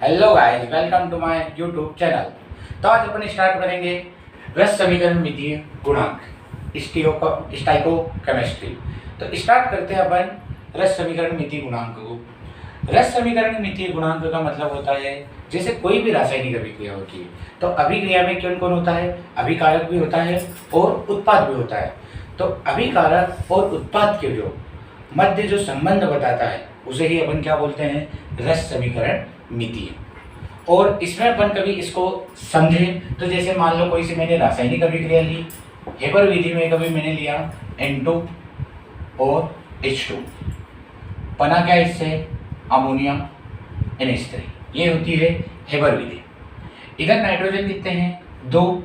Hello guys, welcome to my YouTube channel. तो आज अपन start करेंगे रस समीकरण मितीय गुणांक स्टाइकोकेमिस्ट्री। तो स्टार्ट करते हैं अपन रस समीकरण मितीय गुणांक को। रस समीकरण मितीय गुणांक का मतलब होता है जैसे कोई भी रासायनिक अभिक्रिया होती है तो अभिक्रिया में कौन कौन होता है, अभिकारक भी होता है और उत्पाद भी होता है। तो अभिकारक और उत्पाद के जो मध्य जो संबंध बताता है उसे ही अपन क्या बोलते हैं, रस समीकरण मितीय। और इसमें अपन कभी इसको समझे तो जैसे मान लो कोई से मैंने रासायनिक अभिक्रिया ली, हेबर विधि में कभी मैंने लिया N2 और H2, बना क्या इससे अमोनिया NH3, ये होती है हेबर विधि। इधर नाइट्रोजन कितने हैं, 2,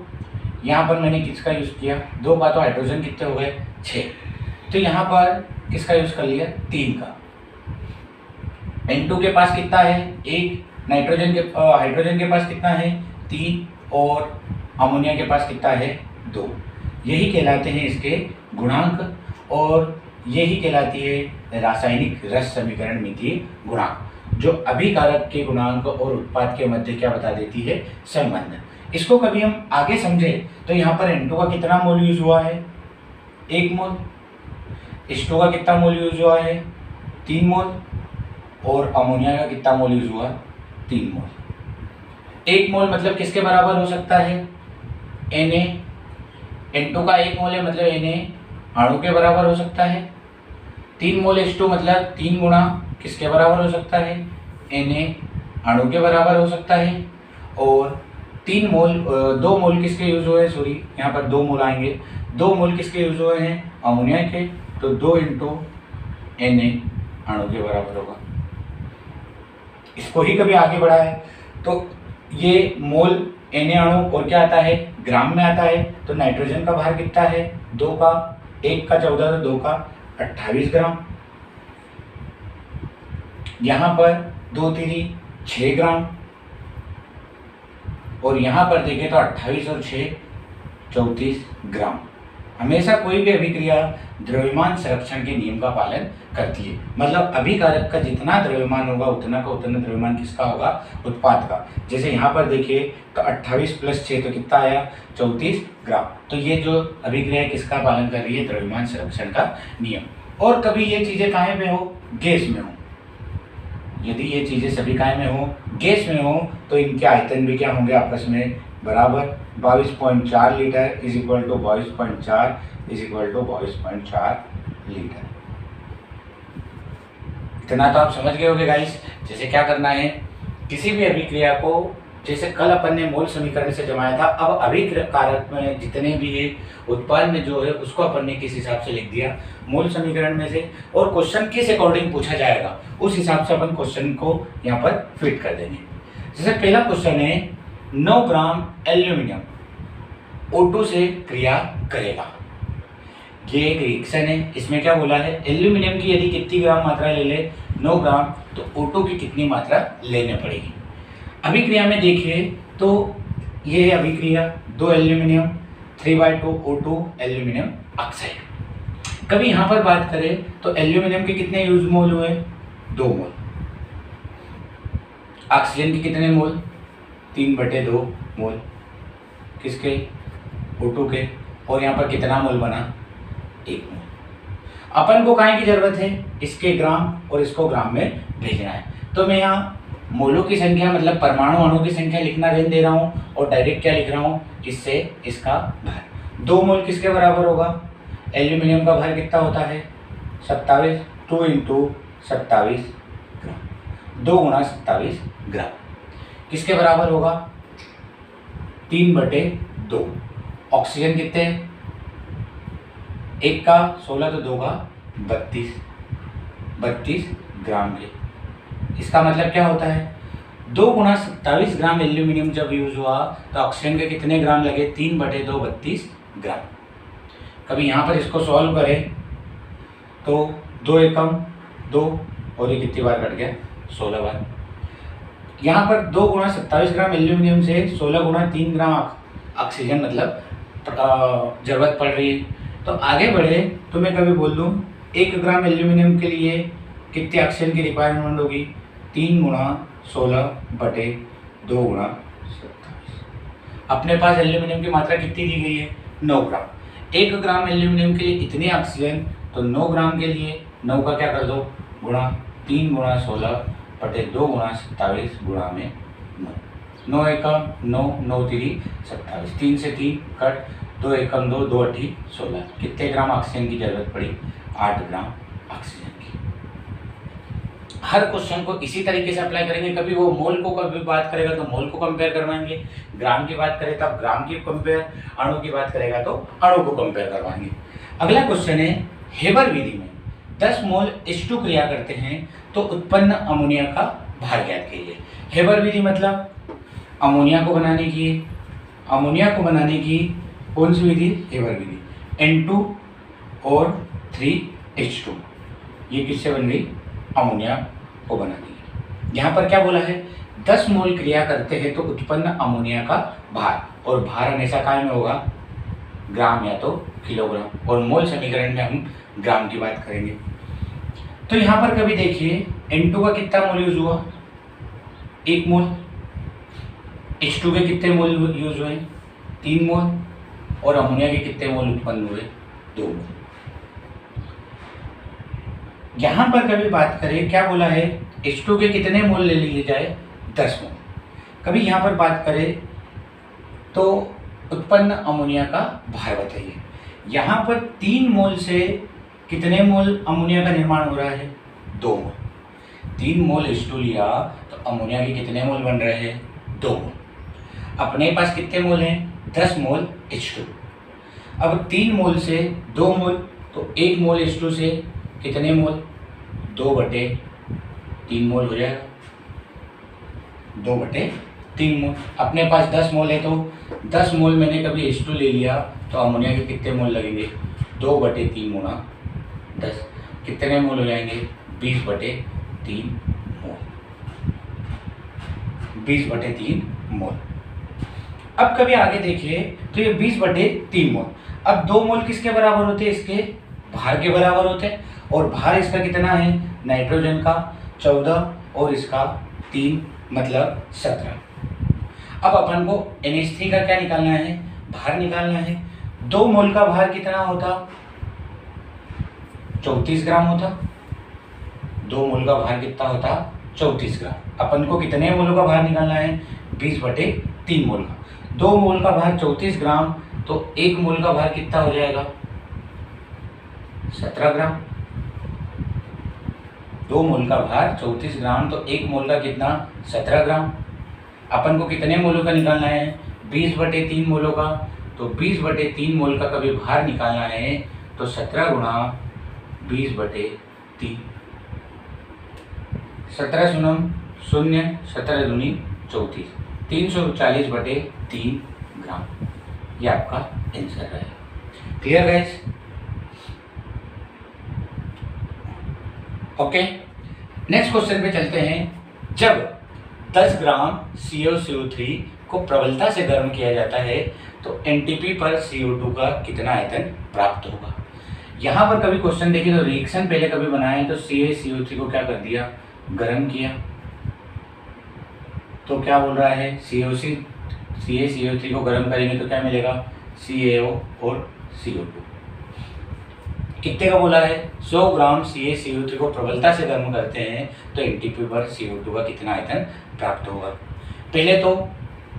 यहाँ पर मैंने किसका यूज़ किया, 2 का, तो हाइड्रोजन कितने हो गए 6, तो यहाँ पर किसका यूज़ कर लिया 3 का। N2 के पास कितना है 1, हाइड्रोजन के पास कितना है 3 और अमोनिया के पास कितना है 2। यही कहलाते हैं इसके गुणांक और यही कहलाती है रासायनिक रस समीकरण मितीय गुणांक, जो अभिकारक के गुणांक और उत्पाद के मध्य क्या बता देती है, संबंध। इसको कभी हम आगे समझे तो यहाँ पर N2 का कितना मोल यूज हुआ है 1 मोल, H2 का कितना मोल यूज हुआ है 3 मोल और अमोनिया का कितना मोल यूज हुआ 3 मोल। 1 मोल मतलब किसके बराबर हो सकता है Na, N2 का 1 मोल है मतलब Na अणु के बराबर हो सकता है। 3 मोल H2 मतलब 3 गुना किसके बराबर हो सकता है, Na अणु के बराबर हो सकता है। और 3 मोल 2 मोल किसके यूज हुए, सॉरी यहाँ पर 2 मोल आएंगे, 2 मोल किसके यूज हुए हैं अमोनिया के, तो 2 इंटू Na अणु के बराबर होगा। इसको ही कभी आगे बढ़ाए तो ये मोल Na अणु और क्या आता है ग्राम में आता है, तो नाइट्रोजन का भार कितना है 2 का, 1 का 14 तो 2 का 28 ग्राम। यहाँ पर 2 3 6 ग्राम और यहाँ पर देखें तो 28 और 6 34 ग्राम। हमेशा कोई भी अभिक्रिया द्रव्यमान संरक्षण के नियम का पालन करती है, मतलब अभिकारक का जितना द्रव्यमान होगा उतना का उतना द्रव्यमान किसका होगा, उत्पाद का। जैसे यहाँ पर देखिए तो 28 + 6 तो कितना आया 34 ग्राम। तो ये जो अभिक्रिया किसका पालन कर रही है, द्रव्यमान संरक्षण का नियम। और कभी ये चीज़ें कहाँ पे हो, गैस में हो, यदि ये चीज़ें सभी कहाँ में हो, गैस में हो, तो इनके आयतन भी क्या होंगे आपस में बराबर, 22.4 litre is equal to 22.4 is equal to 22.4 litre. इतना तो आप समझ गए होंगे गाइस। जैसे क्या करना है, किसी भी अभिक्रिया को जैसे कल अपन ने मोल समीकरण से जमाया था, अब अभिकारक में जितने भी है उत्पाद में जो है उसको अपन ने किस हिसाब से लिख दिया मोल समीकरण में से, और क्वेश्चन किस अकॉर्डिंग पूछा जाएगा उस हिसाब से अपन क्वेश्चन को यहाँ पर फिट कर देंगे। जैसे पहला क्वेश्चन है 9 ग्राम एल्यूमिनियम O2 से क्रिया करेगा। ये एक रिएक्शन है, इसमें क्या बोला है एल्यूमिनियम की यदि कितनी ग्राम मात्रा ले ले 9 ग्राम, तो O2 की कितनी मात्रा लेने पड़ेगी। अभिक्रिया में देखिए तो ये है अभिक्रिया 2 एल्यूमिनियम 3/2 O2 एल्यूमिनियम ऑक्साइड। कभी यहाँ पर बात करें तो एल्यूमिनियम के कितने यूज मोल हुए 2 मोल, ऑक्सीजन के कितने मोल 3/2 मोल किसके O2 के, और यहाँ पर कितना मोल बना 1 मोल। अपन को काहे की जरूरत है, इसके ग्राम और इसको ग्राम में भेजना है, तो मैं यहाँ मोलों की संख्या मतलब परमाणु अणु की संख्या लिखना रहने दे रहा हूँ और डायरेक्ट क्या लिख रहा हूँ, इससे इसका भार 2 मोल किसके बराबर होगा, एल्यूमिनियम का भार कितना होता है 27, 2 इंटू 27 ग्राम, 2 गुना 27 ग्राम किसके बराबर होगा 3/2। ऑक्सीजन कितने, 1 का 16 तो 2 का 32 ग्राम के। इसका मतलब क्या होता है 2 गुना 27 ग्राम एल्यूमिनियम जब यूज हुआ तो ऑक्सीजन के कितने ग्राम लगे 3/2 32 ग्राम। कभी यहाँ पर इसको सॉल्व करें तो 2 एकम 2 और ये कितनी बार कट गया 16 बार। यहाँ पर 2 गुना 27 ग्राम एल्यूमिनियम से 16 गुना 3 ग्राम ऑक्सीजन मतलब ज़रूरत पड़ रही है। तो आगे बढ़े तो मैं कभी बोल दूँ 1 ग्राम एल्यूमिनियम के लिए कितने ऑक्सीजन की रिक्वायरमेंट होगी 3 गुणा 16/2 गुणा 27। अपने पास एल्यूमिनियम की मात्रा कितनी दी गई है? 9 ग्राम। 1 ग्राम एल्यूमिनियम के लिए इतने ऑक्सीजन, तो 9 ग्राम के लिए 9 का क्या कर दो गुणा, 3 गुणा 16/2 गुणा 27 गुणा में 9। 9 एकम 9, 9 3 27, 3 से 3 कट, 2 एकम 2, 2 8 16। कितने ग्राम ऑक्सीजन की जरूरत पड़ी? 8 ग्राम ऑक्सीजन की। हर क्वेश्चन को इसी तरीके से अप्लाई करेंगे। कभी वो मोल को कभी बात करेगा तो मोल को कंपेयर करवाएंगे, ग्राम की बात करें तब ग्राम की कंपेयर, अणु की बात करेगा तो अणु को कंपेयर करवाएंगे। अगला क्वेश्चन है, हेबर विधि में 10 मोल H2 क्रिया करते हैं तो उत्पन्न अमोनिया का भार ज्ञात कीजिए। हेबर विधि मतलब अमोनिया को बनाने की कौन सी विधि? हेबर विधि। N2 और 3H2, ये किससे बन गई? अमोनिया को बनाने की। यहाँ पर क्या बोला है? 10 मोल क्रिया करते हैं तो उत्पन्न अमोनिया का भार, और भार हमेशा काय में होगा? ग्राम या तो किलोग्राम, और मोल समीकरण में हम ग्राम की बात करेंगे। तो यहाँ पर कभी देखिए N2 का कितना मोल यूज हुआ? 1 मोल। H2 के कितने मोल यूज हुए? 3 मोल। और अमोनिया के कितने मोल उत्पन्न हुए? 2 मोल। यहाँ पर कभी बात करें, क्या बोला है? H2 के कितने मोल ले लिए जाए? 10 मोल। कभी यहाँ पर बात करें तो उत्पन्न अमोनिया का भार बताइए। यहाँ पर 3 मोल से कितने मोल अमोनिया का निर्माण हो रहा है? 2 मोल। 3 मोल H2 लिया तो अमोनिया के कितने मोल बन रहे हैं? 2 मोल। अपने पास कितने मोल हैं? 10 मोल H2। अब 3 मोल से 2 मोल, तो 1 मोल H2 से कितने मोल? 2/3 मोल हो जाएगा। 2/3 मोल। अपने पास 10 मोल है तो 10 मोल मैंने कभी H2 ले लिया तो अमोनिया के कितने मोल लगेंगे? 2/3 गुणा 10, कितने मोल हो जाएंगे? 20/3 मोल। 20/3 मोल। अब कभी आगे देखिए तो ये 20/3 मोल। अब 2 मोल किसके बराबर होते हैं? इसके भार के बराबर होते हैं। और भार इसका कितना है? नाइट्रोजन का 14 और इसका 3 मतलब 17। अब अपन को NH3 का क्या निकालना है? भार निकालना है। 2 मोल का भार कितना होता? 34 ग्राम होता। 2 मोल का भार कितना होता? 34 ग्राम। अपन को कितने मोलों का भार निकालना है? 20/3 मोल का। 2 मोल का भार 34 ग्राम, तो 1 मोल का भार कितना हो जाएगा? 17 ग्राम। 2 मोल का भार 34 ग्राम, तो 1 मोल का कितना? 17 ग्राम। अपन को कितने मोलों का निकालना है? 20/3 मोलों का। तो 20/3 मोल का कभी भार निकालना है तो 17 गुणा 20/3। 17 शून्य 0, 17 दूनी 34, 340/3 ग्राम। ये आपका आंसर रहेगा। Clear guys? Okay, next question पे चलते हैं। जब 10 ग्राम CO3 को प्रबलता से गर्म किया जाता है तो NTP पर CO2 का कितना आयतन प्राप्त होगा? यहाँ पर कभी क्वेश्चन देखिए तो रिएक्शन पहले कभी बनाए तो CaCO3 को क्या कर दिया? गर्म किया। तो क्या बोल रहा है? CaCO3 को गर्म करेंगे तो क्या मिलेगा? CaO और CO2। कितने का बोला है? 100 ग्राम CaCO3 को प्रबलता से गर्म करते हैं तो NTP पर CO2 का कितना आयतन प्राप्त होगा? पहले तो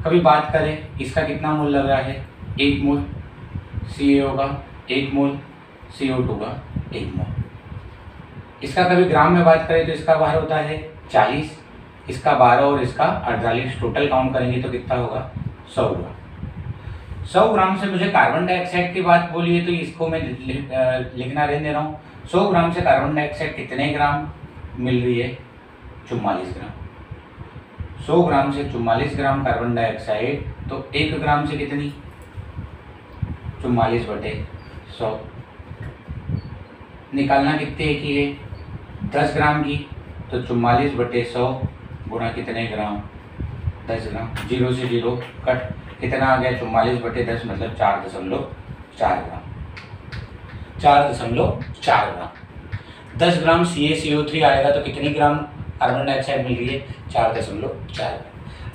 कभी बात करें इसका कितना मोल लग रहा है? 1 मोल CaO का, 1 मोल CO2 का, 1 मोल। इसका कभी ग्राम में बात करें तो इसका भार होता है 40, इसका 12 और इसका 48, टोटल काउंट करेंगे तो कितना होगा? 100 ग्राम। 100 ग्राम से मुझे कार्बन डाइऑक्साइड की बात बोली है तो इसको मैं लिखना रहने दे रहा हूँ। 100 ग्राम से कार्बन डाइऑक्साइड कितने ग्राम मिल रही है? 44 ग्राम। 100 ग्राम से 44 ग्राम कार्बन डाइऑक्साइड, तो 1 ग्राम से कितनी? 44/100। निकालना कितने की है? 10 ग्राम की, तो 44/100 गुणा कितने ग्राम? 10 ग्राम। 0 से 0 कट, कितना आ गया? 44/10 मतलब 4.4 ग्राम। 4.4 ग्राम। 10 ग्राम CaCO3 आएगा तो कितनी ग्राम कार्बन डाइऑक्साइड मिल रही है 4.4।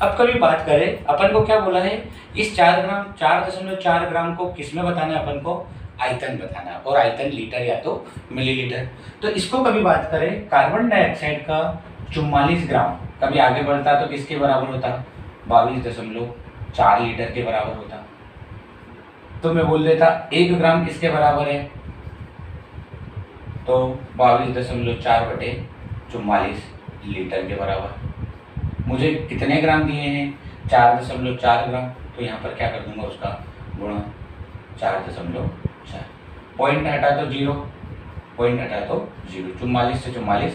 अब कभी बात करें, अपन को क्या बोला है, इस 4.4 ग्राम को किस में बताना है, अपन को आयतन बताना है, और आयतन लीटर या तो मिलीलीटर। तो इसको कभी बात करें, कार्बन डाइऑक्साइड का 44 ग्राम कभी आगे बढ़ता तो किसके बराबर होता, 22.4 लीटर के बराबर होता। तो मैं बोल देता 1 ग्राम किसके बराबर है, तो 22.4/44 लीटर के बराबर। मुझे कितने ग्राम दिए हैं, 4.4 ग्राम, तो यहाँ पर क्या कर दूंगा, उसका गुणा 4.4। पॉइंट हटा तो 0, पॉइंट हटा तो 0, 44 से 44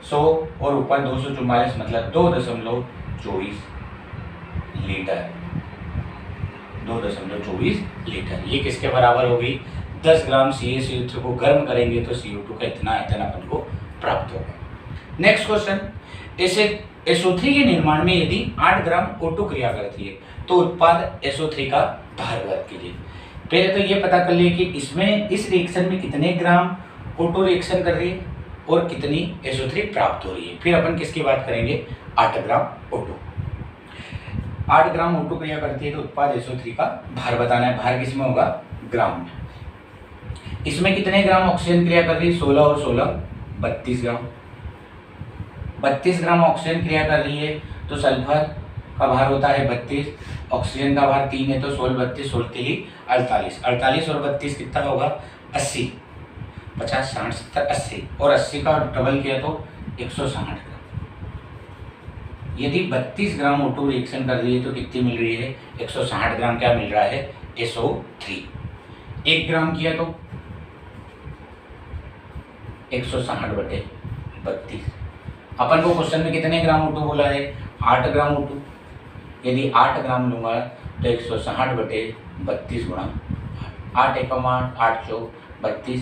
100 और ऊपर 244 मतलब 2.24 लीटर, 2.24 लीटर। ये किसके बराबर होगी, 10 ग्राम CaCO3 को गर्म करेंगे तो CO2 का इतना आयतन अपन को प्राप्त होगा। नेक्स्ट क्वेश्चन, SO3 के निर्माण में यदि 8 ग्राम O2 क्रिया करती है तो उत्पाद SO3 का भार ज्ञात कीजिए। पहले तो ये पता कर लिए कि इसमें इस रिएक्शन में कितने ग्राम O2 रिएक्शन कर रही है और कितनी SO3 प्राप्त हो रही है। फिर अपन किसकी बात करेंगे, 8 ग्राम O2। 8 ग्राम O2 क्रिया करती है तो उत्पाद SO3 का भार बताना है। भार किसमें होगा, ग्राम में। इसमें कितने ग्राम ऑक्सीजन क्रिया कर रही है, 16 और 16 32 ग्राम। 32 ग्राम ऑक्सीजन क्रिया कर रही है तो सल्फर का भार होता है 32, ऑक्सीजन का भार 3 है तो 16 32 48, 48 और 32 कितना होगा, 80, 50 60 70 80, और 80 का डबल किया तो 160 ग्राम। यदि 32 ग्राम O2 रिएक्शन कर रही है तो कितनी मिल रही है, 160 ग्राम क्या मिल रहा है, SO3। 1 ग्राम किया तो 160/32। अपन को क्वेश्चन में कितने ग्राम O2 बोला है, 8 ग्राम O2। यदि 8 ग्राम लूंगा तो 160/32 गुणा 8 एकम 8, 8 चौक 32,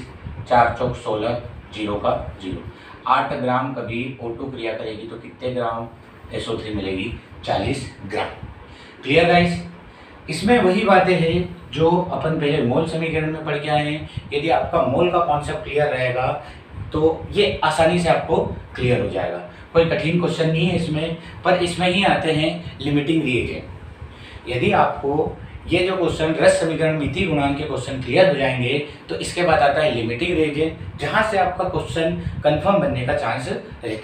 4 चौक 16, 0 का 0। 8 ग्राम कभी O2 क्रिया करेगी तो कितने ग्राम SO3 मिलेगी, 40 ग्राम। Clear guys. इसमें वही बातें हैं जो अपन पहले मोल समीकरण में पढ़ के आए हैं। यदि आपका मोल का कॉन्सेप्ट क्लियर रहेगा तो ये आसानी से आपको क्लियर हो जाएगा। कोई कठिन क्वेश्चन नहीं है इसमें, पर इसमें ही आते हैं लिमिटिंग रिएजेंट। यदि आपको ये जो क्वेश्चन रस समीकरण मिति गुणांक के क्वेश्चन क्लियर हो जाएंगे तो इसके बाद आता है लिमिटिंग रिएजेंट, जहां से आपका क्वेश्चन कंफर्म बनने का चांस रहता है।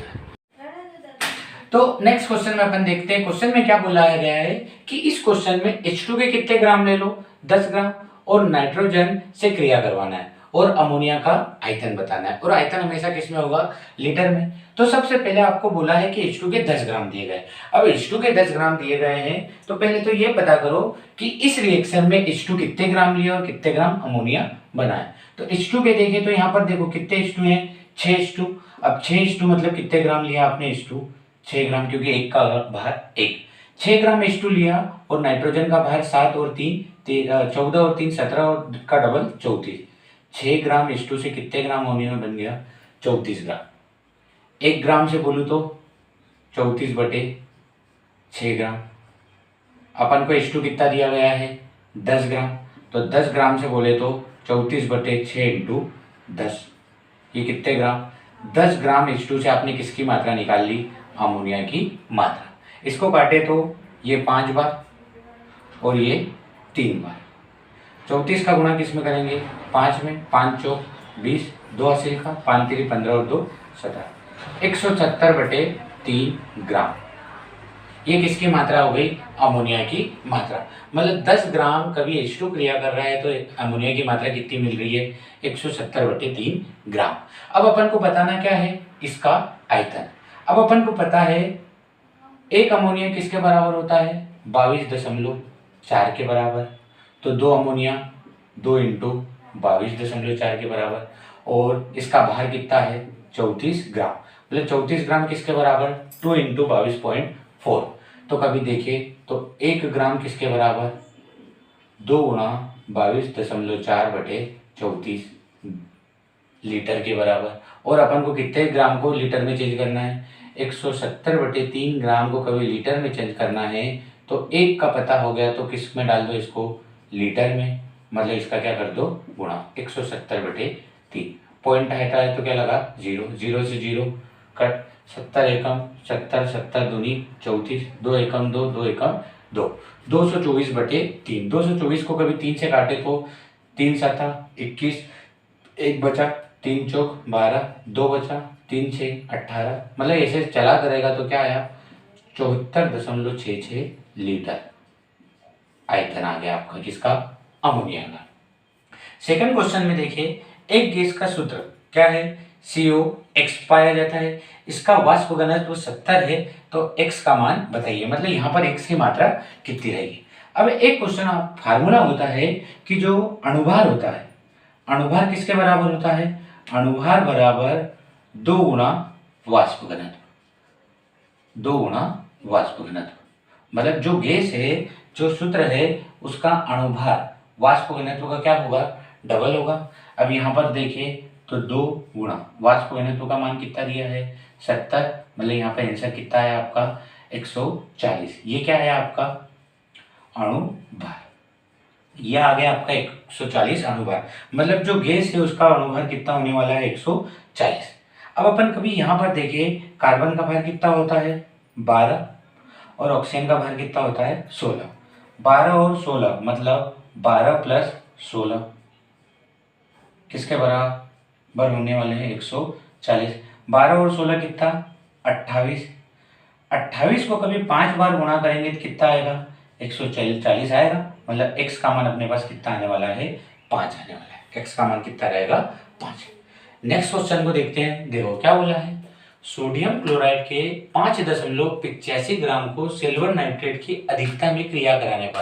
तो नेक्स्ट क्वेश्चन में अपन देखते हैं। क्वेश्चन में क्या बुलाया गया है कि इस क्वेश्चन में H2 के कितने ग्राम ले लो, 10 ग्राम, और नाइट्रोजन से क्रिया करवाना है और अमोनिया का आयतन बताना है, और आयतन हमेशा किस में होगा, लीटर में। तो सबसे पहले आपको बोला है कि H2 के 10 ग्राम दिए गए। अब H2 के 10 ग्राम दिए गए हैं तो पहले तो ये पता करो कि इस रिएक्शन में H2 कितने ग्राम लिया और कितने ग्राम अमोनिया बना है। तो H2 के देखें तो यहाँ पर देखो कितने H2 हैं, 6 H2। अब 6 H2 मतलब कितने ग्राम लिया आपने H2, 6 ग्राम, क्योंकि एक का भार 1। 6 ग्राम H2 लिया और नाइट्रोजन का भार 7 और 3 14 और 3 17 और का डबल 34। 6 ग्राम H2 से कितने ग्राम अमोनिया बन गया, 34 ग्राम। 1 ग्राम से बोलूँ तो 34/6 ग्राम। अपन को H2 कितना दिया गया है, 10 ग्राम, तो 10 ग्राम से बोले तो 34/6 × 10, ये कितने ग्राम, 10 ग्राम H2 से आपने किसकी मात्रा निकाल ली, अमोनिया की मात्रा। इसको काटे तो ये 5 बार और ये 3 बार। 34 का गुणा किस में करेंगे, 5 में, 5 चौक 20, 2 80 लिखा, 5 3 15 और 2 17, 170/3 ग्राम। ये किसकी मात्रा हो गई, अमोनिया की मात्रा। मतलब 10 ग्राम कभी H2 क्रिया कर रहा है तो अमोनिया की मात्रा कितनी मिल रही है, 170/3 ग्राम। अब अपन को बताना क्या है, इसका आयतन। अब अपन को पता है एक अमोनिया किसके बराबर होता है, 22.4 के बराबर। तो 2 अमोनिया 2 × 22.4 के बराबर, और इसका भार कितना है, 34 ग्राम। मतलब 34 ग्राम किसके बराबर, 2 × 22.4। तो कभी देखिए तो 1 ग्राम किसके बराबर, 2 × 22.4/34 लीटर के बराबर। और अपन को कितने ग्राम को लीटर में चेंज करना है, 170/3 ग्राम को कभी लीटर में चेंज करना है तो 1 का पता हो गया तो किस में डाल दो, इसको लीटर में। मतलब इसका क्या कर दो, गुणा 170/3। पॉइंट हटा है तो क्या लगा, 0, 0 से 0 कट, 70 एकम 70, 70 दूनी 34, 2 एकम 2, 2 एकम 2, 224/3। 224 को कभी 3 से काटे तो 3 सता 21, 1 बचा, 3 चौक 12, 2 बचा, 3 6 18, मतलब ऐसे चला करेगा तो क्या आया 74.66 लीटर आयतन आ गया आपका, किसका, अमोनिया का। सेकंड क्वेश्चन में देखिए, एक गैस का सूत्र क्या है, CO पाया जाता है, इसका वाष्प घनत्व 70 है, तो x का मान बताइए, मतलब यहाँ पर x की मात्रा कितनी रहेगी। अब एक क्वेश्चन फार्मूला होता है कि जो अणुभार होता है, अणुभार किसके बराबर होता है, अणुभार बराबर 2 गुना वाष्प घनत्व, 2 गुना वाष्प घनत्व, मतलब जो गैस है, जो सूत्र है, उसका अणुभार वाष्प घनत्व का क्या होगा, डबल होगा। अब यहाँ पर देखिए तो 2 गुना वाष्प घनत्व का मान कितना दिया है 70, मतलब यहाँ पर आंसर कितना है आपका 140। ये क्या है आपका अणुभार, ये आ गया आपका 140 अणुभार, मतलब जो गैस है उसका अणुभार कितना होने वाला है 140। अब अपन कभी यहाँ पर देखिए कार्बन का भार कितना होता है 12 और ऑक्सीजन का भार कितना होता है 16। 12 और 16 मतलब 12 प्लस 16 किसके बराबर होने वाले हैं 140। 12 और 16 कितना 28। 28 को कभी 5 बार गुणा करेंगे तो कितना आएगा 140 आएगा, मतलब x का मान अपने पास कितना आने वाला है 5 आने वाला है, x का मान कितना रहेगा 5। नेक्स्ट क्वेश्चन को देखते हैं, देखो क्या बोला है, सोडियम क्लोराइड के 5.85 ग्राम को सिल्वर नाइट्रेट की अधिकता में क्रिया कराने पर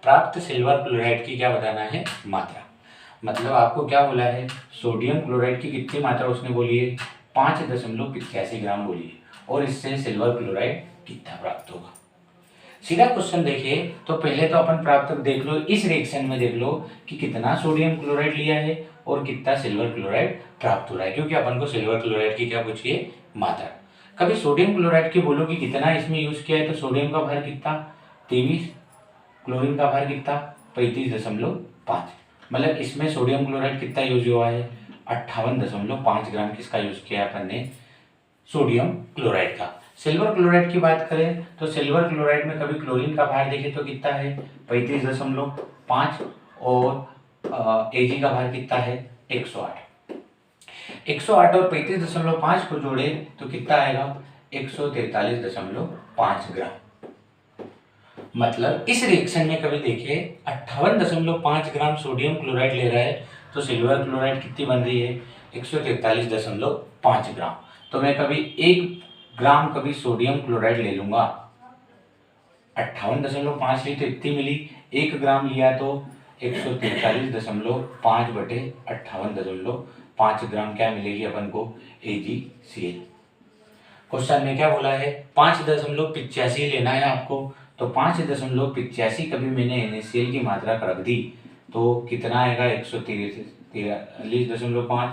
प्राप्त सिल्वर क्लोराइड की क्या बताना है मात्रा। मतलब आपको क्या बोला है, सोडियम क्लोराइड की कितनी मात्रा उसने बोली है 5.85 ग्राम बोली है, और इससे सिल्वर क्लोराइड कितना प्राप्त होगा। सीधा क्वेश्चन देखिए, तो पहले तो अपन प्राप्त देख लो, इस रिएक्शन में देख लो कि कितना सोडियम क्लोराइड लिया है और कितना सिल्वर क्लोराइड प्राप्त हो रहा है, क्योंकि अपन को सिल्वर क्लोराइड की क्या पूछी है मात्रा। कभी सोडियम क्लोराइड की बोलो कि कितना इसमें यूज किया है, तो सोडियम का भार कितना 23, क्लोरीन का भार कितना 35.5, मतलब इसमें सोडियम क्लोराइड कितना यूज हुआ है 58.5 ग्राम किसका यूज किया है अपन ने सोडियम क्लोराइड का। सिल्वर क्लोराइड की बात करें तो सिल्वर क्लोराइड में कभी क्लोरीन का भार देखें तो कितना है 35.5 और Ag का भार कितना है 108। 108 और 35.5 को जोड़े तो कितना आएगा 143.5 ग्राम। मतलब इस रिएक्शन में कभी देखिए 58.5 ग्राम सोडियम क्लोराइड ले रहा है, तो सिल्वर क्लोराइड कितनी बन रही है 143.5 ग्राम। तो मैं कभी 1 ग्राम कभी सोडियम क्लोराइड ले लूंगा, 58.5 ली तो इतनी मिली, 1 ग्राम लिया तो 143.5 बटे 58.5 ग्राम क्या मिलेगी अपन को AgCl। क्वेश्चन में क्या बोला है 5.85 लेना है आपको, तो 5.85 कभी मैंने NaCl की मात्रा रख दी तो कितना आएगा 143.5,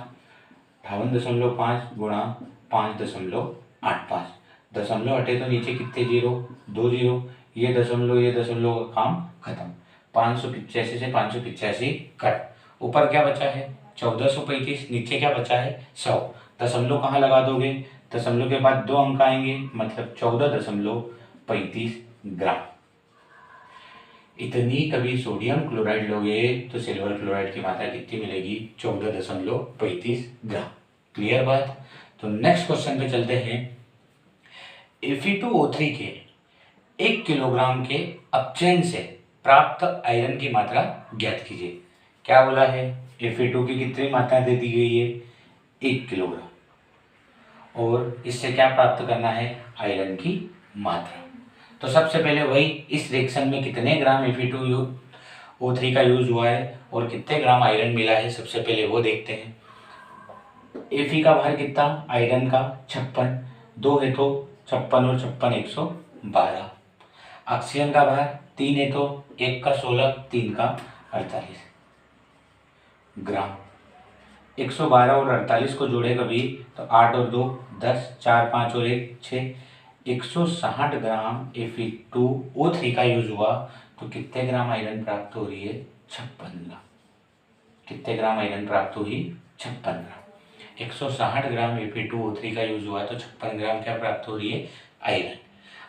58.5 गुणा 5.85, दशमलव हटे तो नीचे कितने जीरो 2 जीरो, ये दशमलव का काम खत्म। 585 से 585 कट, ऊपर क्या बचा है 1435, नीचे क्या बचा है 100, दशमलव कहाँ लगा दोगे, दशमलव के बाद 2 अंक आएंगे, मतलब 14.35 ग्राम। इतनी कभी सोडियम क्लोराइड लोगे तो सिल्वर क्लोराइड की मात्रा कितनी मिलेगी 14.35 ग्राम। क्लियर बात। तो नेक्स्ट क्वेश्चन पे चलते हैं, Fe2O3 के 1 किलोग्राम के अपचयन से प्राप्त आयरन की मात्रा ज्ञात कीजिए। क्या बोला है Fe2 की कितनी मात्रा दे दी गई है 1 किलोग्राम, और इससे क्या प्राप्त करना है आयरन की मात्रा। तो सबसे पहले वही इस रिएक्शन में कितने ग्राम Fe2O3 का यूज हुआ है और कितने ग्राम आयरन मिला है, सबसे पहले वो देखते हैं। Fe का भार कितना आयरन का 56, 2 है तो 56 और 56 112। ऑक्सीजन का भार 3 है तो 1 का 16, 3 का 48 ग्राम। 112 और 48 को जोड़े कभी तो 8 और 2 10, 4 5 और 1 6, 160 ग्राम Fe2O3 का यूज हुआ तो कितने ग्राम आयरन प्राप्त हो रही है 56 ग्राम। कितने ग्राम आयरन प्राप्त हुई 56 ग्राम। 160 ग्राम Fe2O3 का यूज हुआ तो 56 ग्राम क्या प्राप्त हो रही है, आयरन।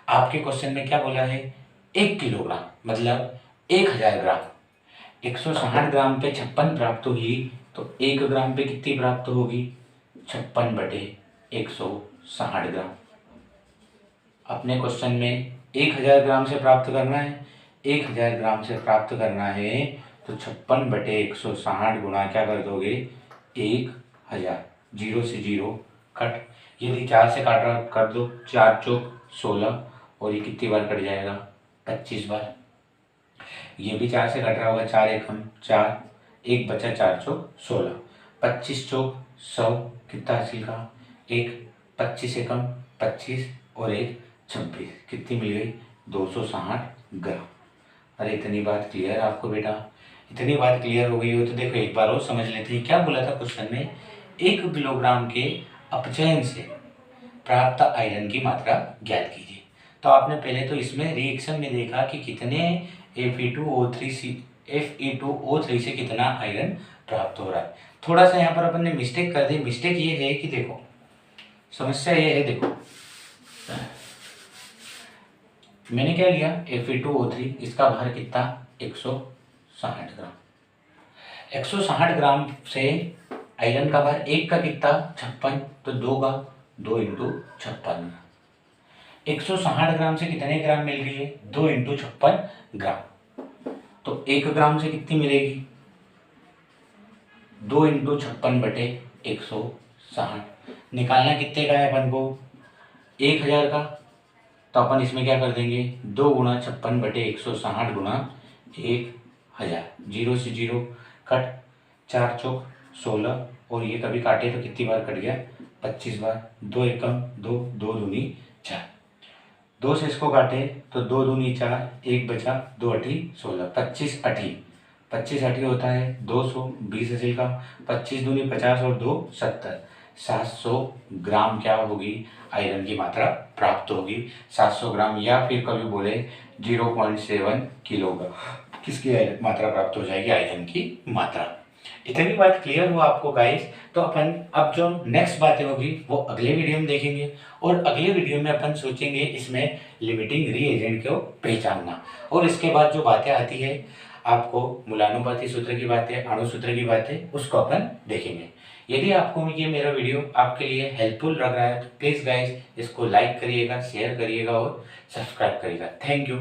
आपके क्वेश्चन में क्या बोला है, 1 किलोग्राम मतलब 1000 ग्राम। 160 ग्राम पे 56 प्राप्त हुई तो 1 ग्राम पे कितनी प्राप्त होगी, 56/160 ग्राम। अपने क्वेश्चन में 1000 ग्राम से प्राप्त करना है, 1000 ग्राम से प्राप्त करना है तो 56/160 गुणा क्या कर दोगे, 1000। 0 से 0 कट, यदि 4 से काट रहा कर दो, 4 चौक 16 और ये कितनी बार कट जाएगा, 25 बार। ये भी 4 से कट रहा होगा, 4 एकम 4, 1 बचा, 4 चौक 16, 25 चौक 100, कितना हासिल का, 1, 25 एकम 25 और 1 26, कितनी मिल गई, 260 ग्राम। अरे इतनी बात क्लियर है आपको बेटा, इतनी बात क्लियर हो गई हो तो देखो एक बार और समझ लेते हैं। क्या बोला था क्वेश्चन में, 1 किलोग्राम के अपचयन से प्राप्त आयरन की मात्रा ज्ञात कीजिए। तो आपने पहले तो इसमें रिएक्शन में देखा कि कितने Fe2O3 से कितना आयरन प्राप्त हो रहा है। थोड़ा सा यहाँ पर अपन ने मिस्टेक कर दी। मिस्टेक ये है कि देखो, समस्या ये है, देखो मैंने क्या लिया, Fe2O3, इसका भार कितना, 160 ग्राम। 160 ग्राम से आयरन का भार 1 का कितना, 56, तो 2 का 2 × 56। 160 ग्राम से कितने ग्राम मिल रही है, 2 × 56 ग्राम। तो 1 ग्राम से कितनी मिलेगी, 2 × 56/160। निकालना कितने का है अपन को, 1000 का। तो अपन इसमें क्या कर देंगे, 2 × 56/160 गुणा 1000। 0 से 0 कट, 4 चौक 16 और ये कभी काटे तो कितनी बार कट गया, 25 बार। 2 एकम 2, 2 दूनी 4, 2 से इसको काटे तो 2 दूनी 4, 1 बचा, 2 अठी 16, 25 अठी, 25 अठी होता है 200, 20 हासिल का, 25 दूनी 50 और 2 70, 700 ग्राम क्या होगी, आयरन की मात्रा प्राप्त होगी। 700 ग्राम या फिर कभी बोले 0.7 किलोग्राम किसकी मात्रा प्राप्त हो जाएगी, आयरन की मात्रा। इतनी बात क्लियर हुआ आपको गाइस। तो अपन अब जो नेक्स्ट बातें होगी वो अगले वीडियो में देखेंगे, और अगले वीडियो में अपन सोचेंगे इसमें लिमिटिंग रीएजेंट को पहचानना, और इसके बाद जो बातें आती है आपको मूलानुपाती सूत्र की बातें, अणु सूत्र की बातें, उसको अपन देखेंगे। यदि आपको ये मेरा वीडियो आपके लिए हेल्पफुल लग रहा है तो प्लीज़ गाइस इसको लाइक करिएगा, शेयर करिएगा और सब्सक्राइब करिएगा। Thank you.